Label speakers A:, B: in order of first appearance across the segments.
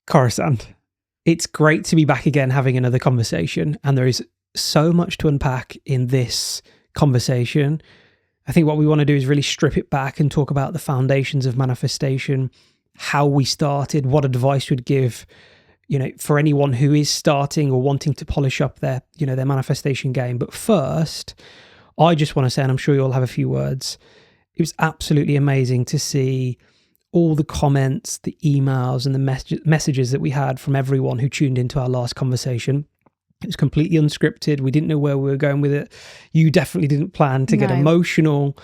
A: Corisande, it's great to be back again having another conversation, and there is so much to unpack in this conversation. I think what we want to do is really strip it back and talk about the foundations of manifestation, how we started, what advice we'd give, for anyone who is starting or wanting to polish up their manifestation game. But first, I just want to say, and I'm sure you'll have a few words, it was absolutely amazing to see all the comments, the emails and the messages that we had from everyone who tuned into our last conversation. It was completely unscripted. We didn't know where we were going with it. You definitely didn't plan to get emotional.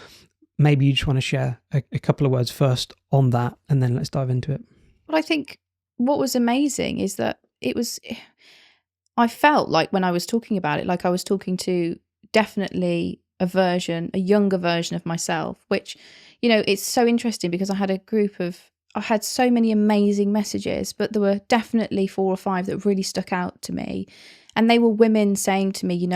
A: Maybe you just want to share a couple of words first on that, and then let's dive into it.
B: Well, I think what was amazing is that I felt like when I was talking about it, like I was talking to definitely a younger version of myself, which, it's so interesting because I had so many amazing messages, but there were definitely 4 or 5 that really stuck out to me. And they were women saying to me,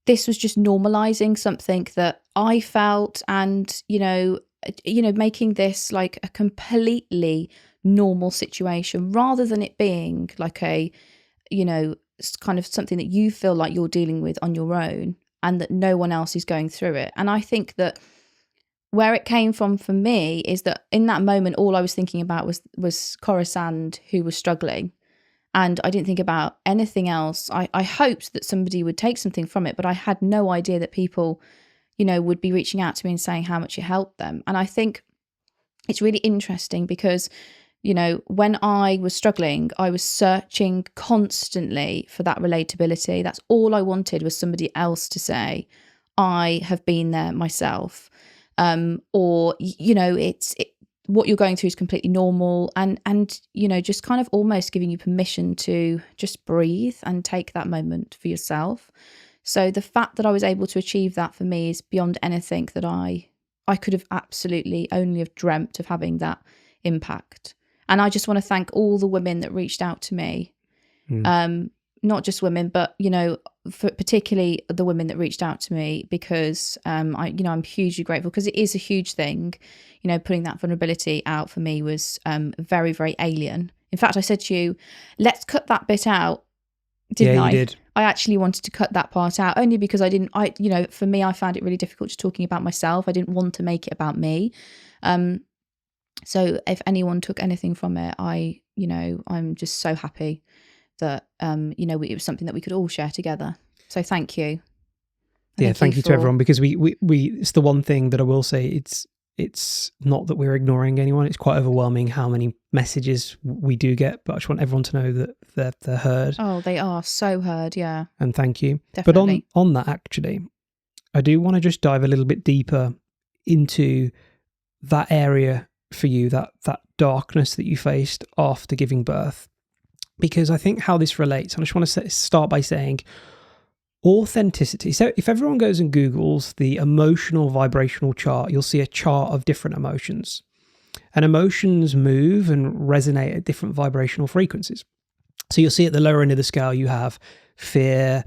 B: this was just normalizing something that I felt, and, making this like a completely normal situation rather than it being like a, kind of something that you feel like you're dealing with on your own and that no one else is going through it. And I think that where it came from for me is that in that moment, all I was thinking about was Corisande, who was struggling. And I didn't think about anything else. I hoped that somebody would take something from it, but I had no idea that people, would be reaching out to me and saying how much it helped them. And I think it's really interesting because, when I was struggling, I was searching constantly for that relatability. That's all I wanted, was somebody else to say, I have been there myself. Or, what you're going through is completely normal, and just kind of almost giving you permission to just breathe and take that moment for yourself. So the fact that I was able to achieve that for me is beyond anything that I could have absolutely only have dreamt of having that impact. And I just want to thank all the women that reached out to me. Not just women, but, particularly the women that reached out to me, because I'm hugely grateful, because it is a huge thing. Putting that vulnerability out for me was very, very alien. In fact, I said to you, let's cut that bit out, didn't I?
A: You did.
B: I actually wanted to cut that part out, only because for me, I found it really difficult just talking about myself. I didn't want to make it about me. So if anyone took anything from it, I'm just so happy that, it was something that we could all share together. So thank you.
A: Thank you to everyone, because we it's the one thing that I will say, it's not that we're ignoring anyone. It's quite overwhelming how many messages we do get, but I just want everyone to know that they're heard.
B: Oh, they are so heard, yeah.
A: And thank you.
B: Definitely.
A: But on that, actually, I do want to just dive a little bit deeper into that area for you, that darkness that you faced after giving birth. Because I think how this relates, and I just want to start by saying authenticity. So if everyone goes and Googles the emotional vibrational chart, you'll see a chart of different emotions. And emotions move and resonate at different vibrational frequencies. So you'll see at the lower end of the scale, you have fear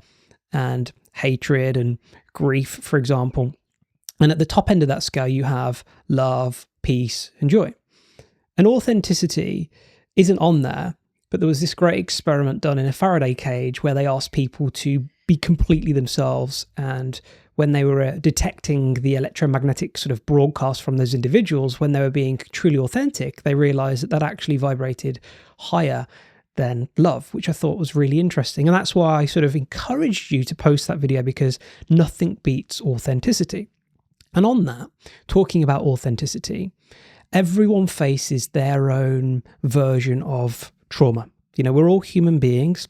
A: and hatred and grief, for example. And at the top end of that scale, you have love, peace, and joy. And authenticity isn't on there. But there was this great experiment done in a Faraday cage where they asked people to be completely themselves. And when they were detecting the electromagnetic sort of broadcast from those individuals, when they were being truly authentic, they realized that actually vibrated higher than love, which I thought was really interesting. And that's why I sort of encouraged you to post that video, because nothing beats authenticity. And on that, talking about authenticity, everyone faces their own version of trauma. We're all human beings.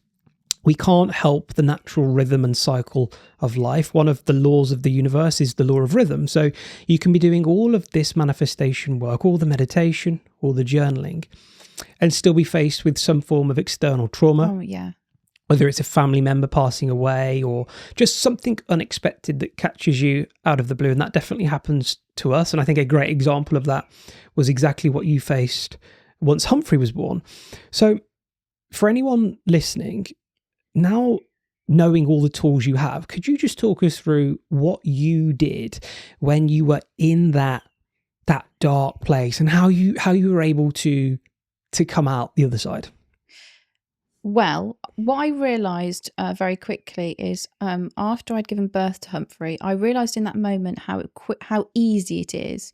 A: We can't help the natural rhythm and cycle of life. One of the laws of the universe is the law of rhythm. So you can be doing all of this manifestation work, all the meditation, all the journaling, and still be faced with some form of external trauma.
B: Oh, yeah.
A: Whether it's a family member passing away or just something unexpected that catches you out of the blue. And that definitely happens to us. And I think a great example of that was exactly what you faced once Humphrey was born. So for anyone listening, now knowing all the tools you have, could you just talk us through what you did when you were in that dark place, and how you were able to come out the other side?
B: Well, what I realised very quickly is after I'd given birth to Humphrey, I realised in that moment how easy it is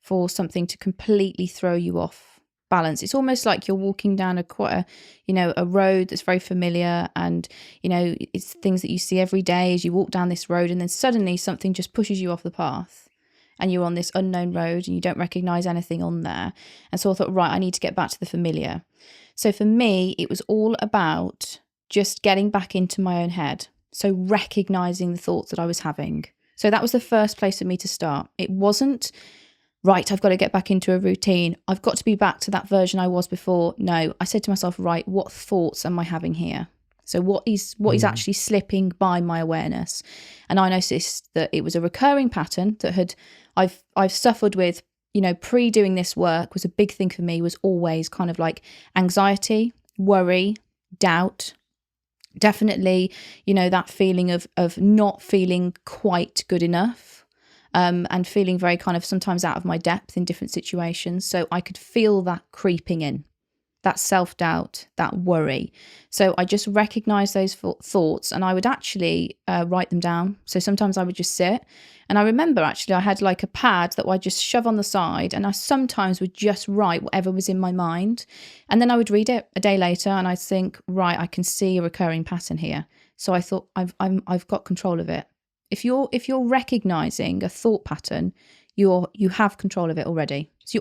B: for something to completely throw you off balance. It's almost like you're walking down a road that's very familiar, and it's things that you see every day as you walk down this road, and then suddenly something just pushes you off the path. And you're on this unknown road and you don't recognise anything on there. And so I thought, right, I need to get back to the familiar. So for me, it was all about just getting back into my own head. So recognising the thoughts that I was having. So that was the first place for me to start. It wasn't, right, I've got to get back into a routine. I've got to be back to that version I was before. No, I said to myself, right, what thoughts am I having here? So what is actually slipping by my awareness? And I noticed that it was a recurring pattern that I've suffered with, pre doing this work. Was a big thing for me, was always kind of like anxiety, worry, doubt. Definitely, that feeling of not feeling quite good enough, and feeling very kind of sometimes out of my depth in different situations. So I could feel that creeping in. That self-doubt, that worry. So I just recognized those thoughts, and I would actually write them down. So sometimes I would just sit, and I remember actually I had like a pad that I'd just shove on the side, and I sometimes would just write whatever was in my mind. And then I would read it a day later and I'd think, right, I can see a recurring pattern here. So I thought I've got control of it. If you're recognizing a thought pattern, you have control of it already. So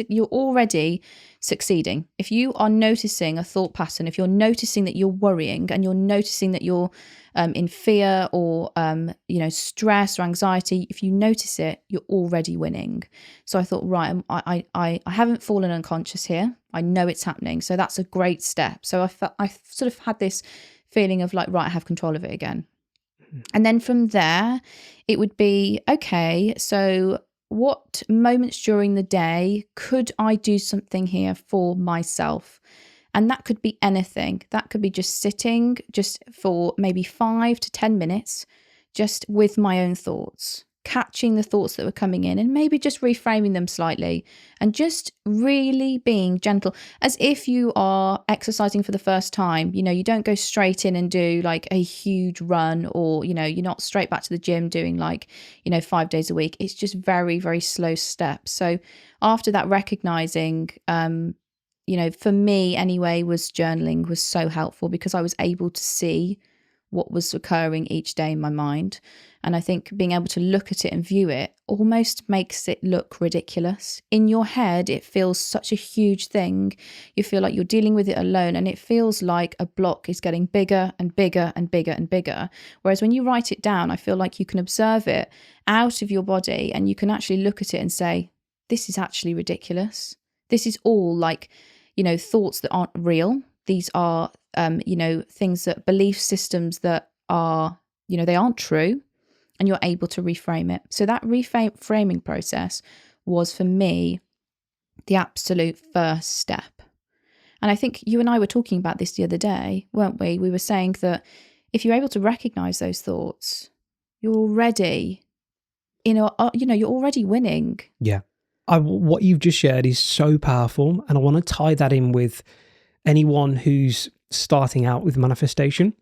B: you're already succeeding. If you are noticing a thought pattern, if you're noticing that you're worrying, and you're noticing that you're in fear or stress or anxiety, if you notice it, you're already winning. So I thought, right, I haven't fallen unconscious here. I know it's happening. So that's a great step. So I sort of had this feeling of like, right, I have control of it again. And then from there, it would be, okay, so what moments during the day could I do something here for myself? And that could be anything. That could be just sitting just for maybe 5 to 10 minutes, just with my own thoughts, catching the thoughts that were coming in and maybe just reframing them slightly, and just really being gentle, as if you are exercising for the first time. You don't go straight in and do like a huge run, or you're not straight back to the gym doing like 5 days a week. It's just very, very slow steps. So after that, recognizing for me anyway, was journaling was so helpful, because I was able to see what was occurring each day in my mind. And I think being able to look at it and view it almost makes it look ridiculous. In your head, it feels such a huge thing. You feel like you're dealing with it alone, and it feels like a block is getting bigger and bigger and bigger and bigger. Whereas when you write it down, I feel like you can observe it out of your body, and you can actually look at it and say, this is actually ridiculous. This is all like, thoughts that aren't real. These are, things that, belief systems that are, they aren't true, and you're able to reframe it. So that reframing process was for me the absolute first step. And I think you and I were talking about this the other day, weren't we? We were saying that if you're able to recognize those thoughts, you're already, you're already winning.
A: Yeah. What you've just shared is so powerful. And I want to tie that in with anyone who's starting out with manifestation.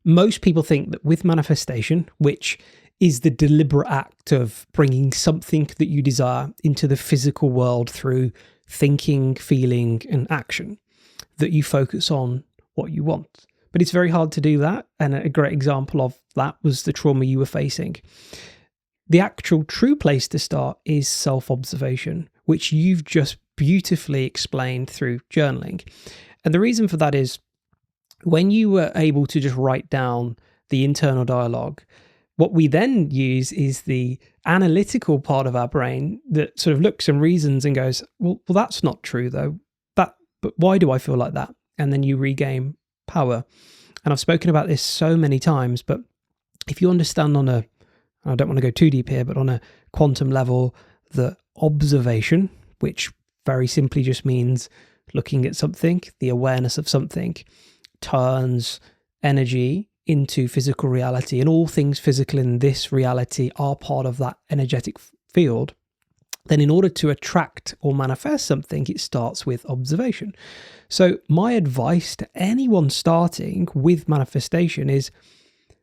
A: Most people think that with manifestation, which is the deliberate act of bringing something that you desire into the physical world through thinking, feeling, and action, that you focus on what you want. But it's very hard to do that. And a great example of that was the trauma you were facing. The actual true place to start is self-observation, which you've just beautifully explained through journaling. And the reason for that is, when you were able to just write down the internal dialogue, what we then use is the analytical part of our brain that sort of looks and reasons and goes, well, that's not true though. But why do I feel like that? And then you regain power. And I've spoken about this so many times, but if you understand I don't want to go too deep here, but on a quantum level, the observation, which very simply just means looking at something, the awareness of something, turns energy into physical reality, and all things physical in this reality are part of that energetic field. then in order to attract or manifest something, it starts with observation. So my advice to anyone starting with manifestation is,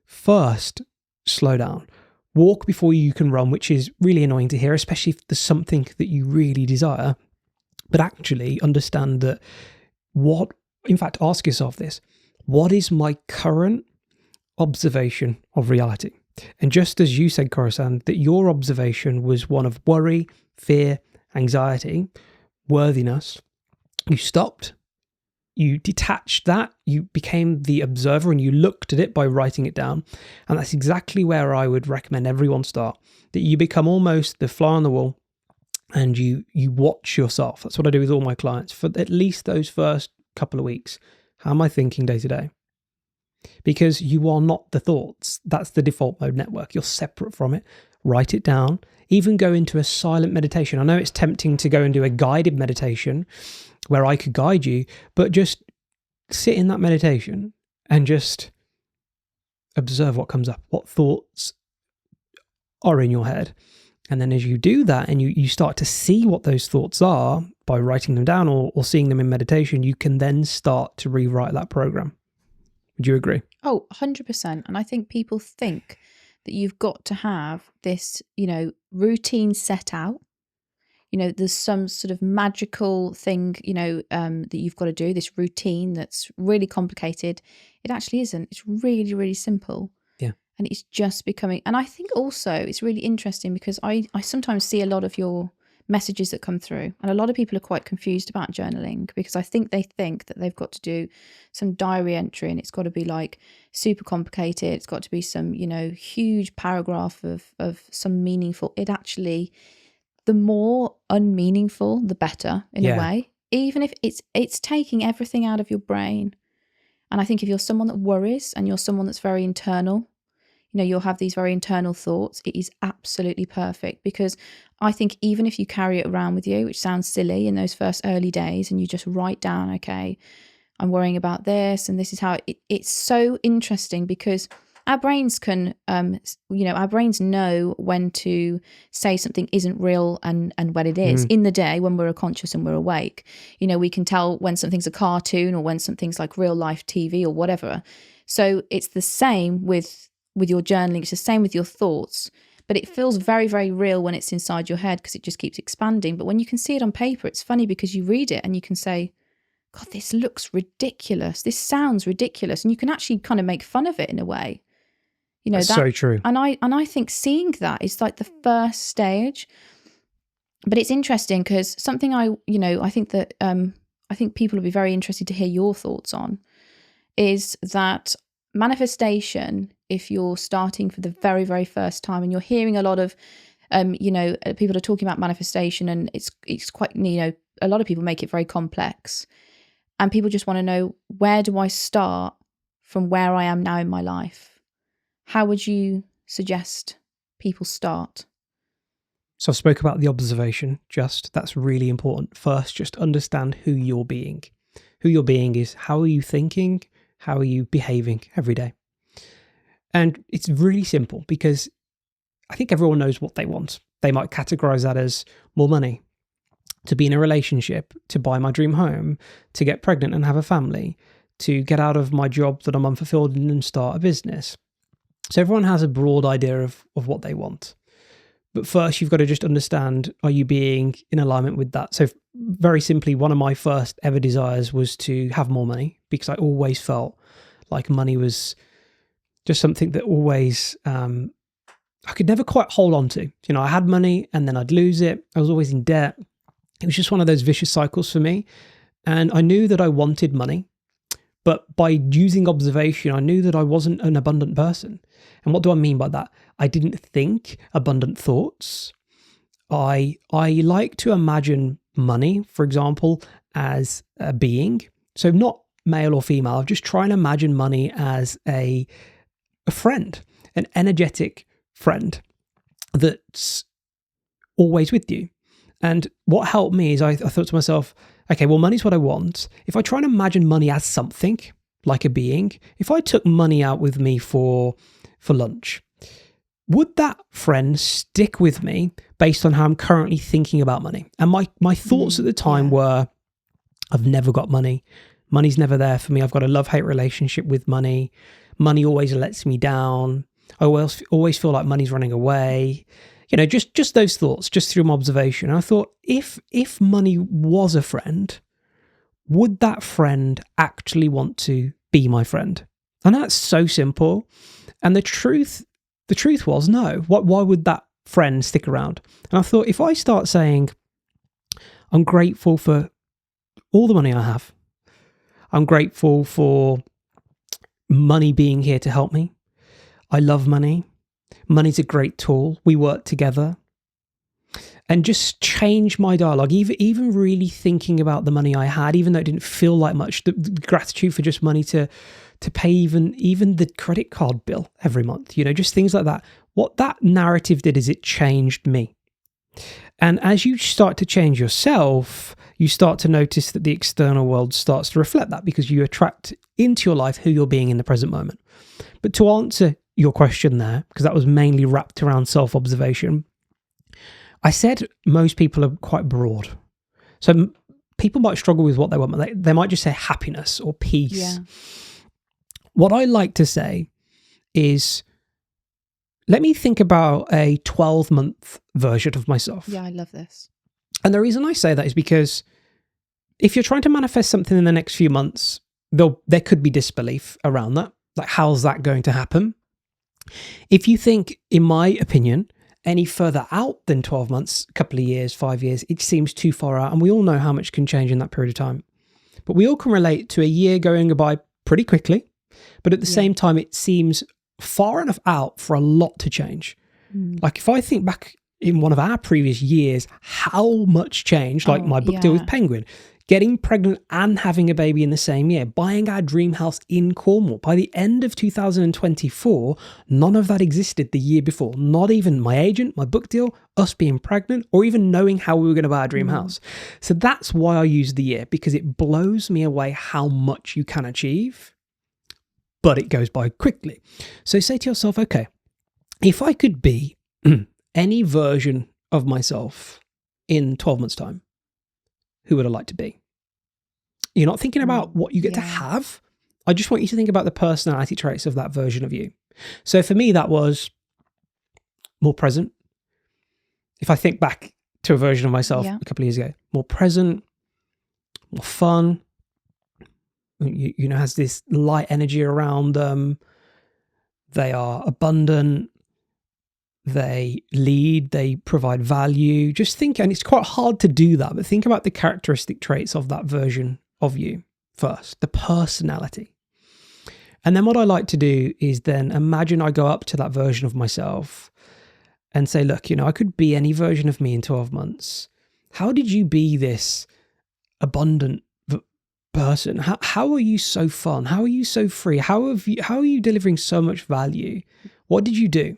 A: first, slow down. Walk before you can run, which is really annoying to hear, especially if there's something that you really desire. But actually understand that in fact, ask yourself this: what is my current observation of reality? And just as you said, Corisande, that your observation was one of worry, fear, anxiety, worthiness, you stopped, you detached that, you became the observer, and you looked at it by writing it down. And that's exactly where I would recommend everyone start, that you become almost the fly on the wall and you watch yourself. That's what I do with all my clients for at least those first couple of weeks. How am I thinking day to day? Because you are not the thoughts. That's the default mode network. You're separate from it. Write it down. Even go into a silent meditation. I know it's tempting to go and do a guided meditation where I could guide you, but just sit in that meditation and just observe what comes up, what thoughts are in your head. And then as you do that and you start to see what those thoughts are by writing them down or seeing them in meditation, you can then start to rewrite that program. Would you agree?
B: Oh, 100%. And I think people think that you've got to have this, routine set out. There's some sort of magical thing, that you've got to do, this routine that's really complicated. It actually isn't. It's really, really simple.
A: Yeah.
B: And it's just becoming, and I think also it's really interesting because I sometimes see a lot of your messages that come through, and a lot of people are quite confused about journaling because I think they think that they've got to do some diary entry and it's got to be like super complicated. It's got to be some, huge paragraph of some meaningful. It actually, the more unmeaningful, the better in a way, even if it's taking everything out of your brain. And I think if you're someone that worries and you're someone that's very internal, you'll have these very internal thoughts. It is absolutely perfect because I think even if you carry it around with you, which sounds silly in those first early days, and you just write down, okay, I'm worrying about this and this is how it's so interesting because our brains can, our brains know when to say something isn't real and when it is. In the day when we're conscious and we're awake, we can tell when something's a cartoon or when something's like real life TV or whatever. So it's the same with your journaling. It's the same with your thoughts, but it feels very, very real when it's inside your head because it just keeps expanding. But when you can see it on paper, it's funny because you read it and you can say, God, this looks ridiculous. This sounds ridiculous. And you can actually kind of make fun of it in a way.
A: That's so true.
B: And I think seeing that is like the first stage. But it's interesting because something I think that I think people will be very interested to hear your thoughts on is that manifestation, if you're starting for the very, very first time and you're hearing a lot of, people are talking about manifestation and it's quite, a lot of people make it very complex and people just want to know, where do I start from where I am now in my life? How would you suggest people start?
A: So I've spoke about the observation, that's really important. First, just understand who you're being. Who you're being is how are you thinking? How are you behaving every day? And it's really simple because I think everyone knows what they want. They might categorize that as more money, to be in a relationship, to buy my dream home, to get pregnant and have a family, to get out of my job that I'm unfulfilled in and start a business. So everyone has a broad idea of what they want. But first, you've got to just understand, are you being in alignment with that? So very simply, one of my first ever desires was to have more money because I always felt like money was just something that always, I could never quite hold on to. I had money and then I'd lose it. I was always in debt. It was just one of those vicious cycles for me. And I knew that I wanted money, but by using observation, I knew that I wasn't an abundant person. And what do I mean by that? I didn't think abundant thoughts. I like to imagine money, for example, as a being. So not male or female. I'm just trying to imagine money as a friend, an energetic friend that's always with you. And what helped me is I thought to myself, okay, well, money's what I want. If I try and imagine money as something, like a being, if I took money out with me for lunch, would that friend stick with me, based on how I'm currently thinking about money. And my thoughts at the time were, I've never got money. Money's never there for me. I've got a love-hate relationship with money. Money always lets me down. I always feel like money's running away. Just those thoughts, just through my observation. And I thought, if money was a friend, would that friend actually want to be my friend? And that's so simple. And the truth was no. Why would that friend stick around? And I thought, if I start saying, I'm grateful for all the money I have, I'm grateful for money being here to help me, I love money, money's a great tool, we work together, and just change my dialogue, even really thinking about the money I had, even though it didn't feel like much, the gratitude for just money to pay even the credit card bill every month, just things like that. What that narrative did is it changed me. And as you start to change yourself, you start to notice that the external world starts to reflect that, because you attract into your life who you're being in the present moment. But to answer your question there, because that was mainly wrapped around self-observation, I said most people are quite broad. So people might struggle with what they want. They might just say happiness or peace.
B: Yeah.
A: What I like to say is, let me think about a 12-month version of myself.
B: Yeah, I love this.
A: And the reason I say that is because if you're trying to manifest something in the next few months, there could be disbelief around that. Like, how's that going to happen? If you think, in my opinion, any further out than 12 months, a couple of years, 5 years, it seems too far out. And we all know how much can change in that period of time. But we all can relate to a year going by pretty quickly. But at the same time, it seems far enough out for a lot to change. Like, if I think back in one of our previous years, how much changed, like my book deal with Penguin, getting pregnant and having a baby in the same year, buying our dream house in Cornwall. By the end of 2024, none of that existed the year before. Not even my agent, my book deal, us being pregnant, or even knowing how we were going to buy our dream house. So that's why I use the year, because it blows me away how much you can achieve, but it goes by quickly. So say to yourself, okay, if I could be any version of myself in 12 months' time, who would I like to be? You're not thinking about what you get to have. I just want you to think about the personality traits of that version of you. So for me, that was more present. If I think back to a version of myself a couple of years ago, more present, more fun, has this light energy around them. They are abundant. They lead, they provide value. Just think, and it's quite hard to do that, but think about the characteristic traits of that version of you first, the personality. And then what I like to do is then imagine I go up to that version of myself and say, look, I could be any version of me in 12 months. How did you be this abundant person? How are you so fun? How are you so free? How are you delivering so much value? What did you do?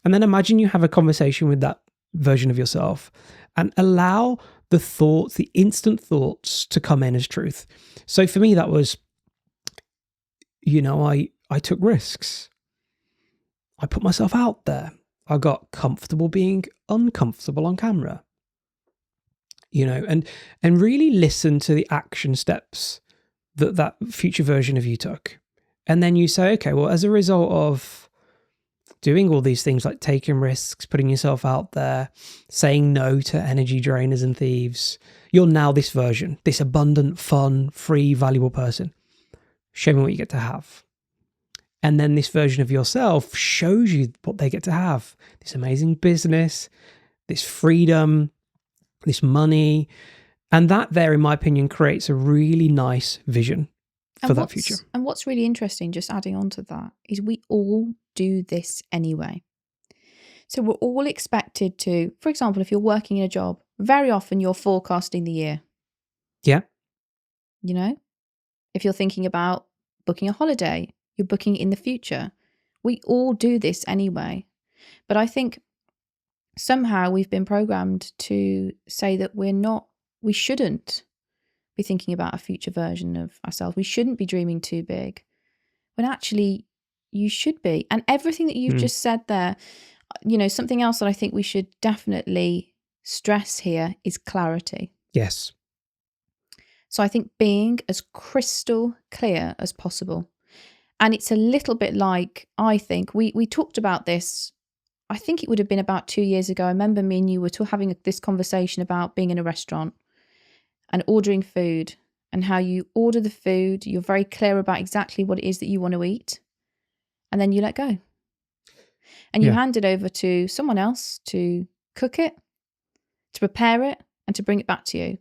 A: And then imagine you have a conversation with that version of yourself and allow the thoughts, the instant thoughts, to come in as truth. So for me, that was, I took risks. I put myself out there. I got comfortable being uncomfortable on camera. And really listen to the action steps that future version of you took. And then you say, okay, well, as a result of doing all these things like taking risks, putting yourself out there, saying no to energy drainers and thieves, you're now this version, this abundant, fun, free, valuable person. Show me what you get to have. And then this version of yourself shows you what they get to have. This amazing business, this freedom, this money. And that there, in my opinion, creates a really nice vision for that future.
B: And what's really interesting, just adding on to that, is we all do this anyway. So we're all expected to, for example, if you're working in a job, very often you're forecasting the year.
A: Yeah.
B: If you're thinking about booking a holiday, you're booking in the future. We all do this anyway. But I think somehow we've been programmed to say that we shouldn't be thinking about a future version of ourselves. We shouldn't be dreaming too big, when actually you should be. And everything that you've just said there, something else that I think we should definitely stress here is clarity.
A: Yes.
B: So I think being as crystal clear as possible. And it's a little bit like, I think, we talked about this, I think it would have been about 2 years ago. I remember me and you were having this conversation about being in a restaurant and ordering food, and how you order the food, you're very clear about exactly what it is that you want to eat, and then you let go. And you
A: Yeah.
B: hand it over to someone else to cook it, to prepare it, and to bring it back to you.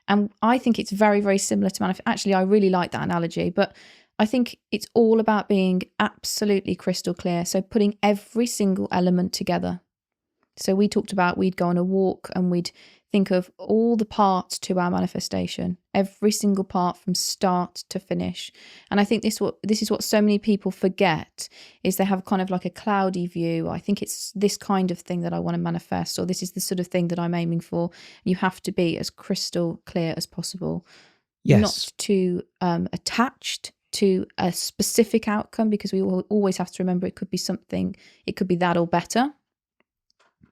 B: And I think it's very, very similar to Actually, I really like that analogy, but I think it's all about being absolutely crystal clear. So putting every single element together. So we talked about we'd go on a walk and we'd think of all the parts to our manifestation, every single part from start to finish. And I think this is what so many people forget, is they have kind of like a cloudy view. I think it's this kind of thing that I want to manifest, or this is the sort of thing that I'm aiming for. You have to be as crystal clear as possible.
A: Yes.
B: Not too attached to a specific outcome, because we will always have to remember it could be something, it could be that or better.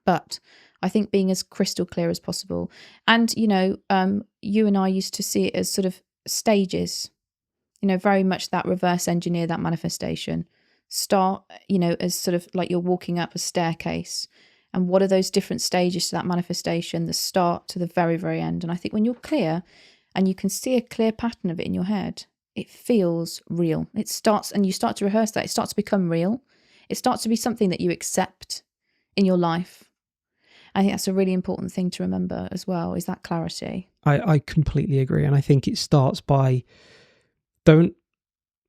B: But I think being as crystal clear as possible. And, you and I used to see it as sort of stages, very much that reverse engineer, that manifestation. Start, as sort of like you're walking up a staircase. And what are those different stages to that manifestation, the start to the very, very end? And I think when you're clear and you can see a clear pattern of it in your head, it feels real. It starts, and you start to rehearse that. It starts to become real. It starts to be something that you accept in your life. I think that's a really important thing to remember as well, is that clarity.
A: I completely agree. And I think it starts by, don't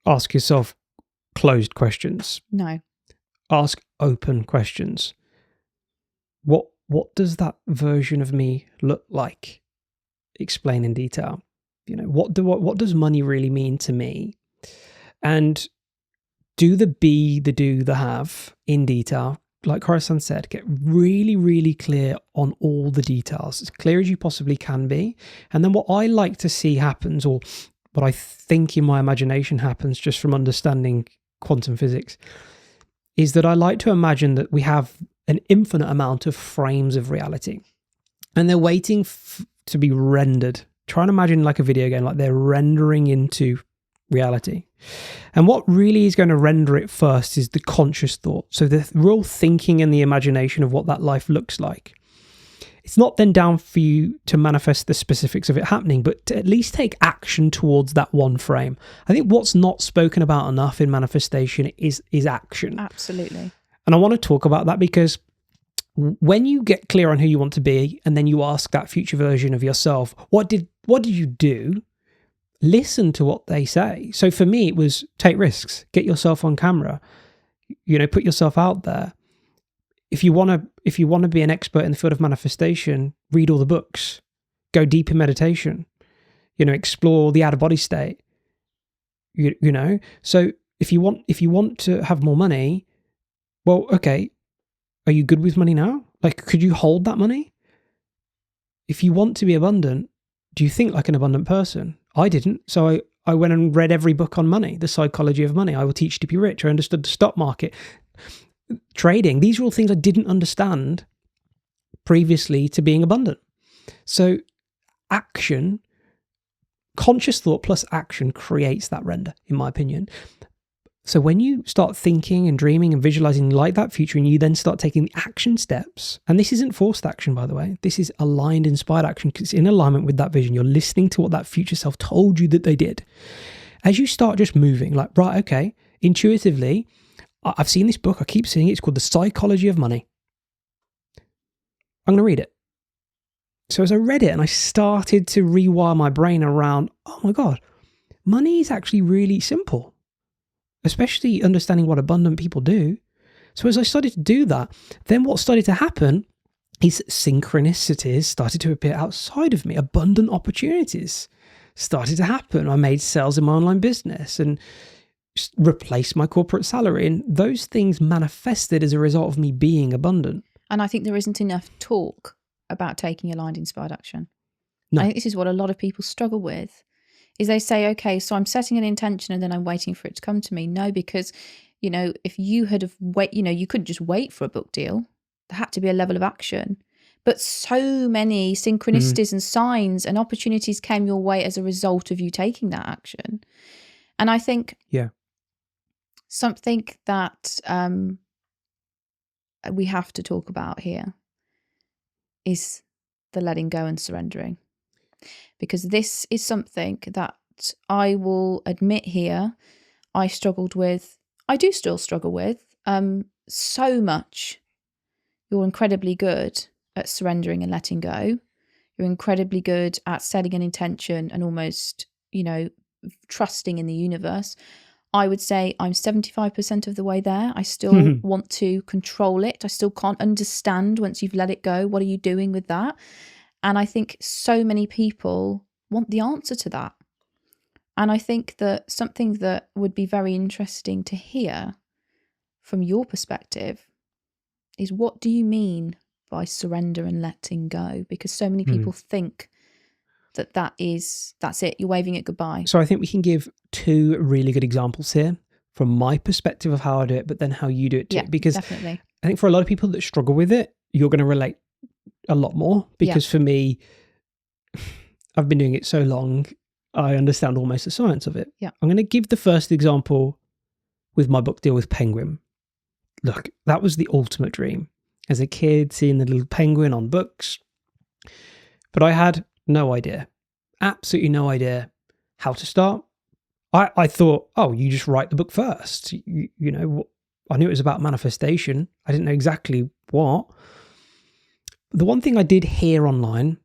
A: ask yourself closed questions.
B: No.
A: Ask open questions. What does that version of me look like? Explain in detail. What does money really mean to me? And do the be, the do, the have in detail. Like Corisande said, get really, really clear on all the details, as clear as you possibly can be. And then what I like to see happens, or what I think in my imagination happens just from understanding quantum physics, is that I like to imagine that we have an infinite amount of frames of reality, and they're waiting to be rendered. Try and imagine like a video game, like they're rendering into reality. And what really is going to render it first is the conscious thought. So the real thinking and the imagination of what that life looks like. It's not then down for you to manifest the specifics of it happening, but to at least take action towards that one frame. I think what's not spoken about enough in manifestation is action.
B: Absolutely.
A: And I want to talk about that, because when you get clear on who you want to be, and then you ask that future version of yourself, what did you do? Listen to what they say. So for me, it was take risks, get yourself on camera, put yourself out there. If you want to be an expert in the field of manifestation, read all the books, go deep in meditation, explore the out of body state. So if you want to have more money, well, okay, are you good with money now? Like, could you hold that money? If you want to be abundant, do you think like an abundant person? I didn't. So I went and read every book on money, the psychology of money. I will teach you to be rich. I understood the stock market, trading. These are all things I didn't understand previously to being abundant. So action, conscious thought plus action creates that render, in my opinion. So when you start thinking and dreaming and visualizing like that future, and you then start taking the action steps, and this isn't forced action, by the way, this is aligned, inspired action, because it's in alignment with that vision. You're listening to what that future self told you that they did. As you start just moving, like, right, okay, intuitively, I've seen this book, I keep seeing it, it's called The Psychology of Money. I'm going to read it. So as I read it and I started to rewire my brain around, oh my God, money is actually really simple. Especially understanding what abundant people do. So as I started to do that, then what started to happen is synchronicities started to appear outside of me. Abundant opportunities started to happen. I made sales in my online business and replaced my corporate salary. And those things manifested as a result of me being abundant.
B: And I think there isn't enough talk about taking aligned, inspired action.
A: No.
B: I think this is what a lot of people struggle with. Is they say, okay, so I'm setting an intention and then I'm waiting for it to come to me. No, because, you know, if you had have wait, you know, you couldn't just wait for a book deal. There had to be a level of action. But so many synchronicities and signs and opportunities came your way as a result of you taking that action. And I think something that we have to talk about here is the letting go and surrendering. Because this is something that I will admit here I struggled with. I do still struggle with so much. You're incredibly good at surrendering and letting go. You're incredibly good at setting an intention and almost, you know, trusting in the universe. I would say I'm 75% of the way there. I still want to control it. I still can't understand once you've let it go. What are you doing with that? And I think so many people want the answer to that. And I think that something that would be very interesting to hear from your perspective is, what do you mean by surrender and letting go? Because so many people think that's it, you're waving it goodbye.
A: So I think we can give two really good examples here from my perspective of how I do it, but then how you do it too.
B: Yeah,
A: because
B: definitely.
A: I think for a lot of people that struggle with it, you're going to relate a lot more, because for me, I've been doing it so long, I understand almost the science of it.
B: Yeah.
A: I'm going to give the first example with my book deal with Penguin. Look, that was the ultimate dream. As a kid, seeing the little penguin on books. But I had no idea, absolutely no idea how to start. I thought, oh, you just write the book first. You know, I knew it was about manifestation. I didn't know exactly what. The one thing I did hear online,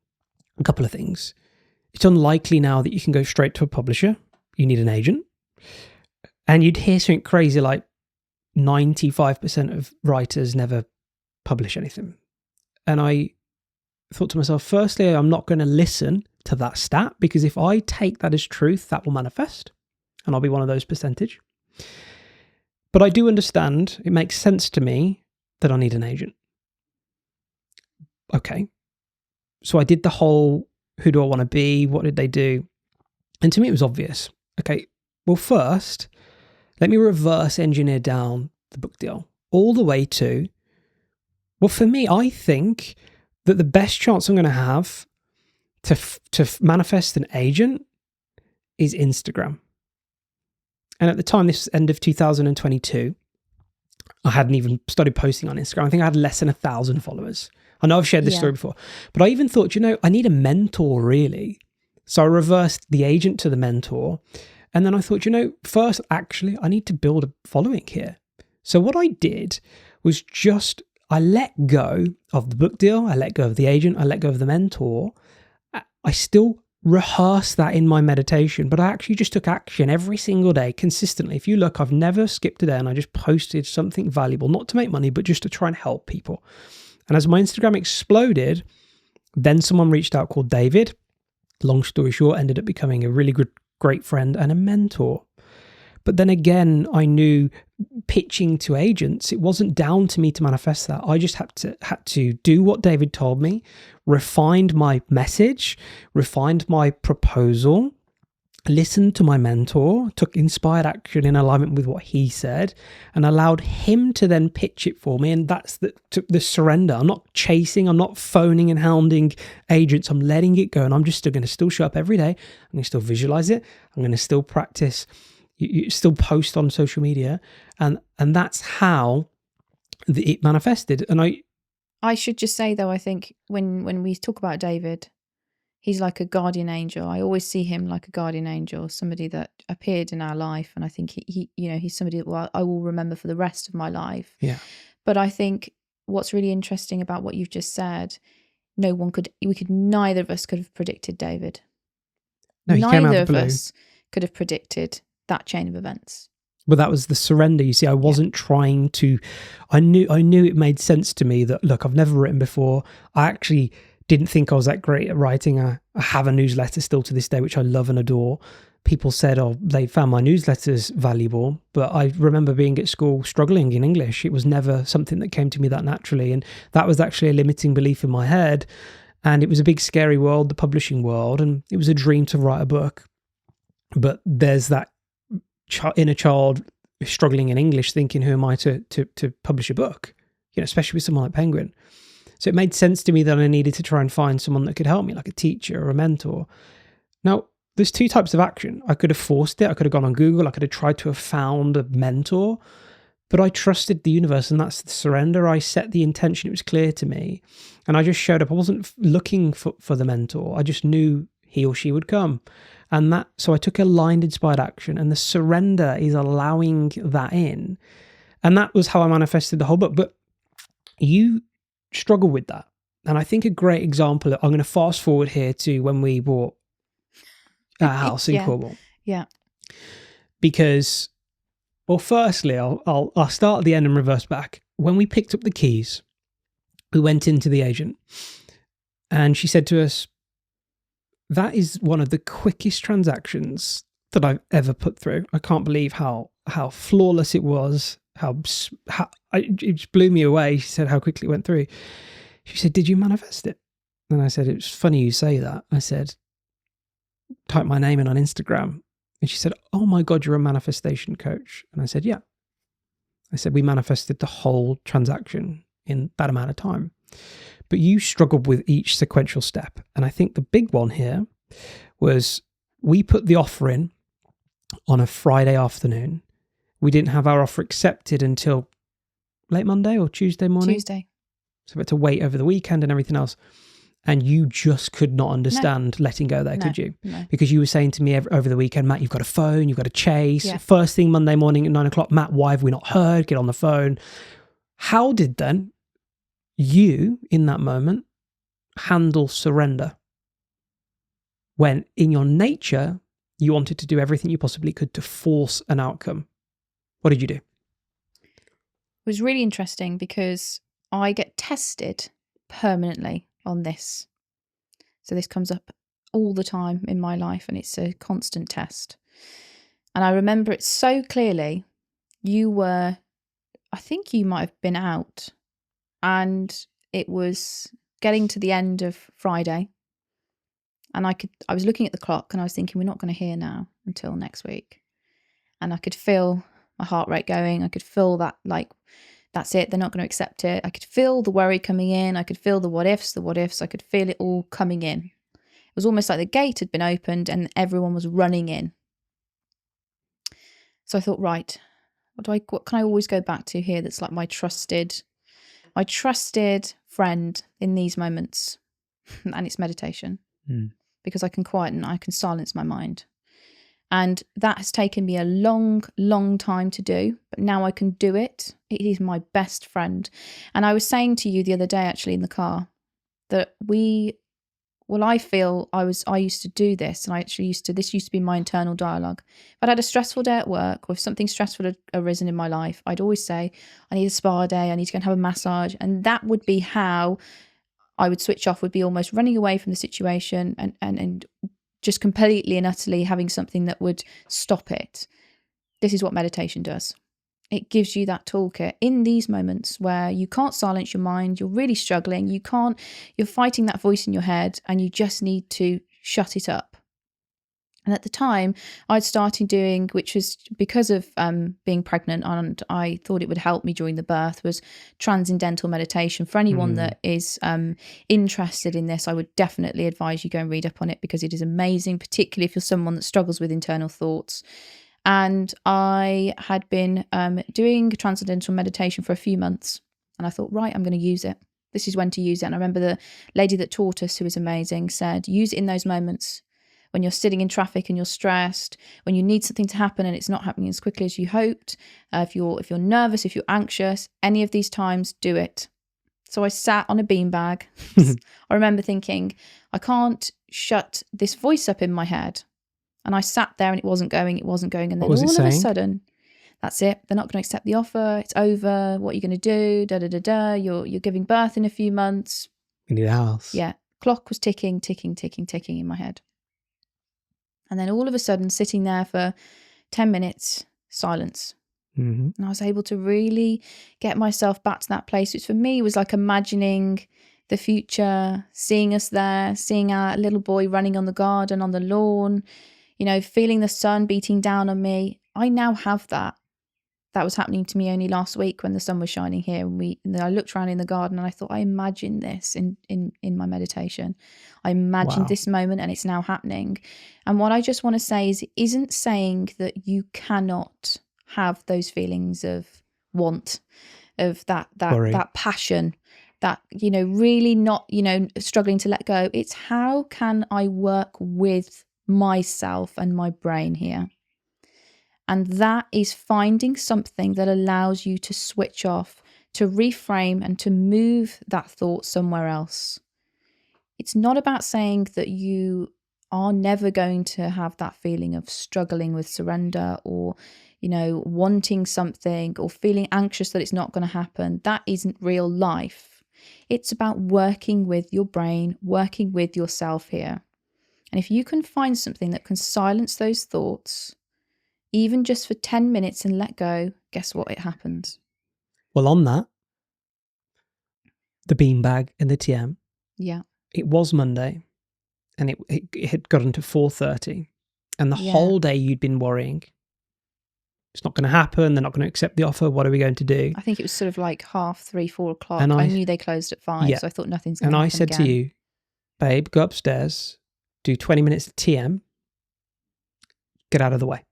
A: a couple of things. It's unlikely now that you can go straight to a publisher. You need an agent. And you'd hear something crazy like 95% of writers never publish anything. And I thought to myself, firstly, I'm not going to listen to that stat, because if I take that as truth, that will manifest and I'll be one of those percentage. But I do understand, it makes sense to me that I need an agent. Okay. So I did the whole, who do I want to be? What did they do? And to me, it was obvious. Okay, well, first, let me reverse engineer down the book deal all the way to, well, for me, I think that the best chance I'm going to have to manifest an agent is Instagram. And at the time, this was end of 2022, I hadn't even started posting on Instagram. I think I had less than 1,000 followers. I know I've shared this story before, but I even thought, I need a mentor, really. So I reversed the agent to the mentor. And then I thought, first, actually, I need to build a following here. So what I did was I let go of the book deal. I let go of the agent. I let go of the mentor. I still rehearsed that in my meditation, but I actually just took action every single day consistently. If you look, I've never skipped a day, and I just posted something valuable, not to make money, but just to try and help people. And as my Instagram exploded, then someone reached out called David. Long story short, ended up becoming a really good, great friend and a mentor. But then again, I knew pitching to agents, it wasn't down to me to manifest that. I just had to do what David told me, refined my message, refined my proposal, listened to my mentor, took inspired action in alignment with what he said, and allowed him to then pitch it for me. And that's the surrender. I'm not chasing, I'm not phoning and hounding agents. I'm letting it go, and I'm just going to still show up every day. I'm going to still visualize it. I'm going to still practice. You still post on social media, and that's how it manifested. And
B: I should just say, though, I think when we talk about David, he's like a guardian angel. I always see him like a guardian angel, somebody that appeared in our life, and I think he he's somebody that I will remember for the rest of my life.
A: Yeah.
B: But I think what's really interesting about what you've just said, neither of us could have predicted David.
A: No, he came out
B: Neither
A: of the blue.
B: of us could have predicted that chain of events.
A: But that was the surrender. You see, I wasn't trying to, I knew it made sense to me that, look, I've never written before. I actually didn't think I was that great at writing. I have a newsletter still to this day, which I love and adore. People said, they found my newsletters valuable, but I remember being at school struggling in English. It was never something that came to me that naturally. And that was actually a limiting belief in my head. And it was a big, scary world, the publishing world. And it was a dream to write a book. But there's that inner child struggling in English, thinking, who am I to publish a book? Especially with someone like Penguin. So it made sense to me that I needed to try and find someone that could help me, like a teacher or a mentor. Now, there's two types of action. I could have forced it. I could have gone on Google. I could have tried to have found a mentor, but I trusted the universe, and that's the surrender. I set the intention. It was clear to me, and I just showed up. I wasn't looking for the mentor. I just knew he or she would come. And so I took aligned, inspired action, and the surrender is allowing that in. And that was how I manifested the whole book. But you struggle with that. And I think a great example, I'm going to fast forward here to when we bought a house in Cornwall.
B: Yeah.
A: Because, well, firstly, I'll start at the end and reverse back. When we picked up the keys, we went into the agent, and she said to us, that is one of the quickest transactions that I've ever put through. I can't believe how flawless it was. It just blew me away. She said how quickly it went through. She said, did you manifest it? And I said, it's funny you say that. I said, type my name in on Instagram. And she said, oh my God, you're a manifestation coach. And I said, yeah. I said, we manifested the whole transaction in that amount of time. But you struggled with each sequential step. And I think the big one here was we put the offer in on a Friday afternoon. We didn't have our offer accepted until late Monday or Tuesday morning.
B: Tuesday.
A: So we had to wait over the weekend and everything else. And you just could not understand letting go there, could you?
B: No.
A: Because you were saying to me over the weekend, Matt, you've got a phone, you've got to chase.
B: Yeah.
A: First thing Monday morning at 9:00, Matt, why have we not heard? Get on the phone. How did then you, in that moment, handle surrender? When in your nature, you wanted to do everything you possibly could to force an outcome. What did you do?
B: It was really interesting because I get tested permanently on this. So this comes up all the time in my life, and it's a constant test. And I remember it so clearly. I think you might have been out, and it was getting to the end of Friday. And I was looking at the clock and I was thinking, we're not going to hear now until next week. And I could feel my heart rate going. I could feel that, like, that's it. They're not going to accept it. I could feel the worry coming in. I could feel the what ifs. I could feel it all coming in. It was almost like the gate had been opened and everyone was running in. So I thought, right, what can I always go back to here that's like my trusted friend in these moments? And it's meditation. Because I can quieten, I can silence my mind. And that has taken me a long, long time to do, but now I can do it. It is my best friend. And I was saying to you the other day, actually, in the car, that I feel I used to do this, and this used to be my internal dialogue. If I'd had a stressful day at work, or if something stressful had arisen in my life, I'd always say, I need a spa day, I need to go and have a massage. And that would be how I would switch off, would be almost running away from the situation and just completely and utterly having something that would stop it. This is what meditation does. It gives you that toolkit in these moments where you can't silence your mind, you're really struggling, you're fighting that voice in your head, and you just need to shut it up. And at the time, I'd started doing, which was because of being pregnant, and I thought it would help me during the birth, was transcendental meditation. For anyone that is interested in this, I would definitely advise you go and read up on it, because it is amazing, particularly if you're someone that struggles with internal thoughts. And I had been doing transcendental meditation for a few months, and I thought, right, I'm going to use it. This is when to use it. And I remember the lady that taught us, who was amazing, said, use it in those moments. When you're sitting in traffic and you're stressed, when you need something to happen and it's not happening as quickly as you hoped, if you're nervous, if you're anxious, any of these times, do it. So I sat on a beanbag. I remember thinking, I can't shut this voice up in my head. And I sat there and it wasn't going. And then all of a sudden, that's it. They're not going to accept the offer. It's over. What are you going to do? You're giving birth in a few months.
A: You need a house.
B: Yeah. Clock was ticking in my head. And then all of a sudden, sitting there for 10 minutes, silence. And I was able to really get myself back to that place, which for me was like imagining the future, seeing us there, seeing our little boy running on the garden, on the lawn, feeling the sun beating down on me. I now have that. that was happening to me only last week when the sun was shining here, and then I looked around in the garden and I thought, I imagined this in my meditation. I imagined
A: Wow.
B: this moment, and it's now happening. And what I just want to say is, it isn't saying that you cannot have those feelings of want, of that
A: Worry.
B: passion, that, really not, struggling to let go. It's how can I work with myself and my brain here? And that is finding something that allows you to switch off, to reframe, and to move that thought somewhere else. It's not about saying that you are never going to have that feeling of struggling with surrender, or, wanting something, or feeling anxious that it's not going to happen. That isn't real life. It's about working with your brain, working with yourself here. And if you can find something that can silence those thoughts, even just for 10 minutes, and let go, guess what? It happens.
A: Well, on that, the beanbag and the TM,
B: Yeah.
A: it was Monday, and it had gotten to 4:30, and the
B: Yeah.
A: whole day you'd been worrying. It's not going to happen. They're not going to accept the offer. What are we going to do?
B: I think it was sort of like 3:30, 4 o'clock.
A: And
B: I knew they closed at 5,
A: Yeah.
B: so I thought nothing's going to
A: And
B: happen
A: I said
B: again.
A: to you, babe, go upstairs, do 20 minutes of TM, get out of the way.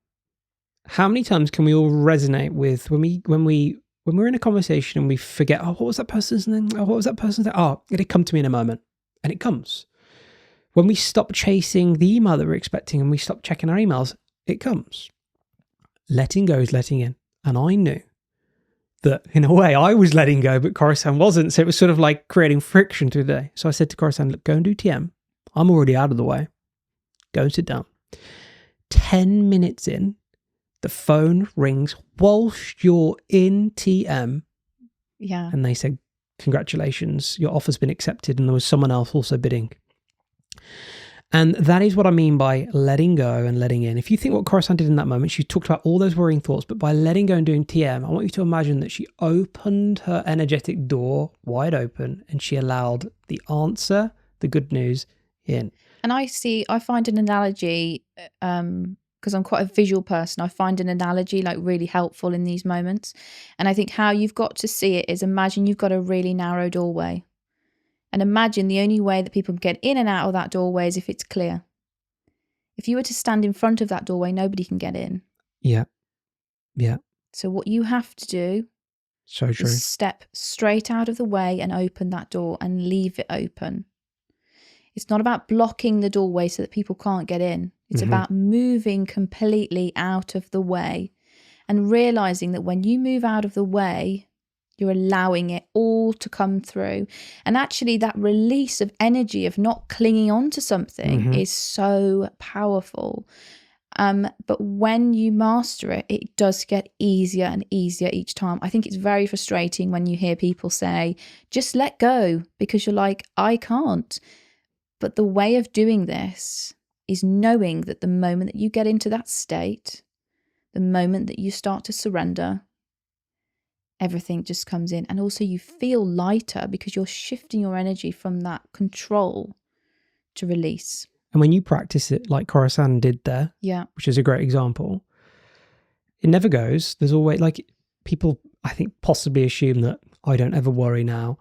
A: How many times can we all resonate with when we're in a conversation and we forget, oh, what was that person's name? Oh, what was that person's name? Oh, it'll come to me in a moment. And it comes. When we stop chasing the email that we're expecting and we stop checking our emails, it comes. Letting go is letting in. And I knew that in a way I was letting go, but Corisande wasn't. So it was sort of like creating friction through the day. So I said to Corisande, look, go and do TM. I'm already out of the way. Go and sit down. 10 minutes in, the phone rings whilst you're in TM.
B: Yeah.
A: And they said, congratulations, your offer's been accepted. And there was someone else also bidding. And that is what I mean by letting go and letting in. If you think what Corisande did in that moment, she talked about all those worrying thoughts, but by letting go and doing TM, I want you to imagine that she opened her energetic door wide open and she allowed the answer, the good news, in.
B: And I find an analogy, because I'm quite a visual person, I find an analogy like really helpful in these moments. And I think how you've got to see it is, imagine you've got a really narrow doorway. And imagine the only way that people can get in and out of that doorway is if it's clear. If you were to stand in front of that doorway, nobody can get in.
A: Yeah. Yeah.
B: So what you have to do
A: So true.
B: is step straight out of the way and open that door and leave it open. It's not about blocking the doorway so that people can't get in. It's about moving completely out of the way and realizing that when you move out of the way, you're allowing it all to come through. And actually that release of energy of not clinging on to something is so powerful. But when you master it, it does get easier and easier each time. I think it's very frustrating when you hear people say, just let go, because you're like, I can't. But the way of doing this is knowing that the moment that you get into that state, the moment that you start to surrender, everything just comes in. And also you feel lighter because you're shifting your energy from that control to release.
A: And when you practice it like Corisande did there, which is a great example, it never goes. There's always, like, people, I think, possibly assume that I don't ever worry now.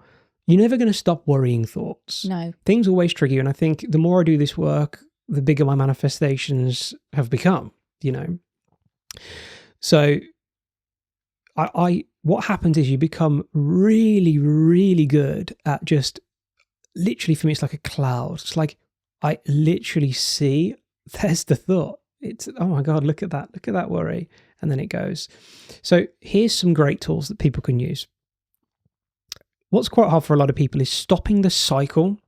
A: You're never going to stop worrying thoughts.
B: No. Things
A: always trigger you. And I think the more I do this work, the bigger my manifestations have become, So what happens is you become really, really good at just, literally for me, it's like a cloud. It's like I literally see, there's the thought. It's, oh my God, look at that worry. And then it goes. So here's some great tools that people can use. What's quite hard for a lot of people is stopping the cycle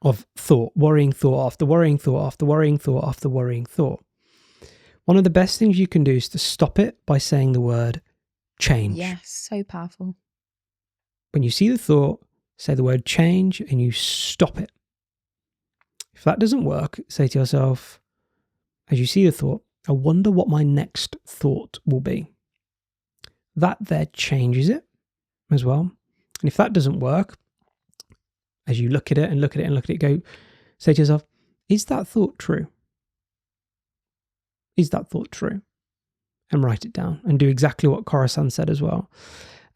A: of thought, worrying thought after worrying thought after worrying thought after worrying thought. One of the best things you can do is to stop it by saying the word change.
B: Yes, so powerful.
A: When you see the thought, say the word change and you stop it. If that doesn't work, say to yourself, as you see the thought, I wonder what my next thought will be. That there changes it as well. And if that doesn't work, as you look at it and look at it and look at it, go, say to yourself, is that thought true? Is that thought true? and write it down and do exactly what Corisande said as well.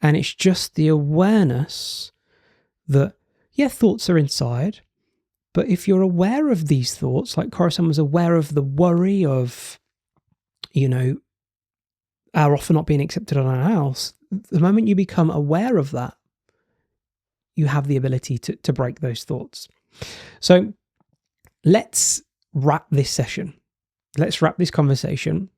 A: And it's just the awareness that, yeah, thoughts are inside, but if you're aware of these thoughts, like Corisande was aware of the worry of, our offer not being accepted on our house, the moment you become aware of that, you have the ability to break those thoughts. So let's wrap this session. Let's wrap this conversation.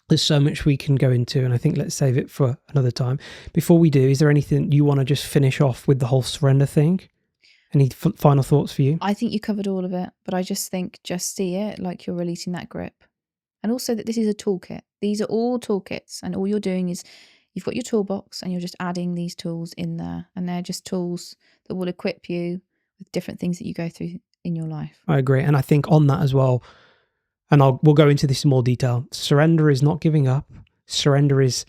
A: There's so much we can go into, and I think let's save it for another time. Before we do, is there anything you want to just finish off with the whole surrender thing? Any final thoughts for you?
B: I think you covered all of it, but I just think just see it like you're releasing that grip. And also that this is a toolkit. These are all toolkits, and all you're doing is you've got your toolbox and you're just adding these tools in there, and they're just tools that will equip you with different things that you go through in your life.
A: I agree. And I think on that as well, and we'll go into this in more detail, surrender is not giving up. Surrender is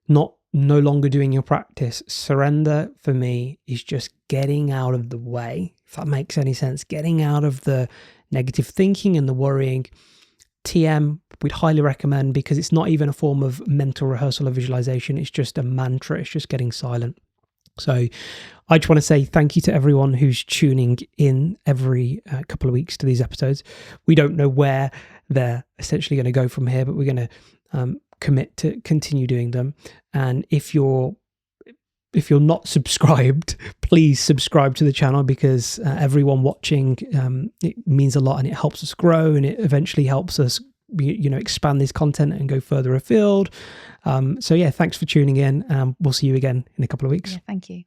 A: no longer doing your practice. Surrender for me is just getting out of the way, if that makes any sense, getting out of the negative thinking and the worrying. TM, we'd highly recommend, because it's not even a form of mental rehearsal or visualization. It's just a mantra. It's just getting silent. So I just want to say thank you to everyone who's tuning in every couple of weeks to these episodes. We don't know where they're essentially going to go from here, but we're going to commit to continue doing them. And if you're not subscribed, please subscribe to the channel, because everyone watching, it means a lot, and it helps us grow, and it eventually helps us, expand this content and go further afield. So yeah, thanks for tuning in. We'll see you again in a couple of weeks.
B: Yeah, thank you.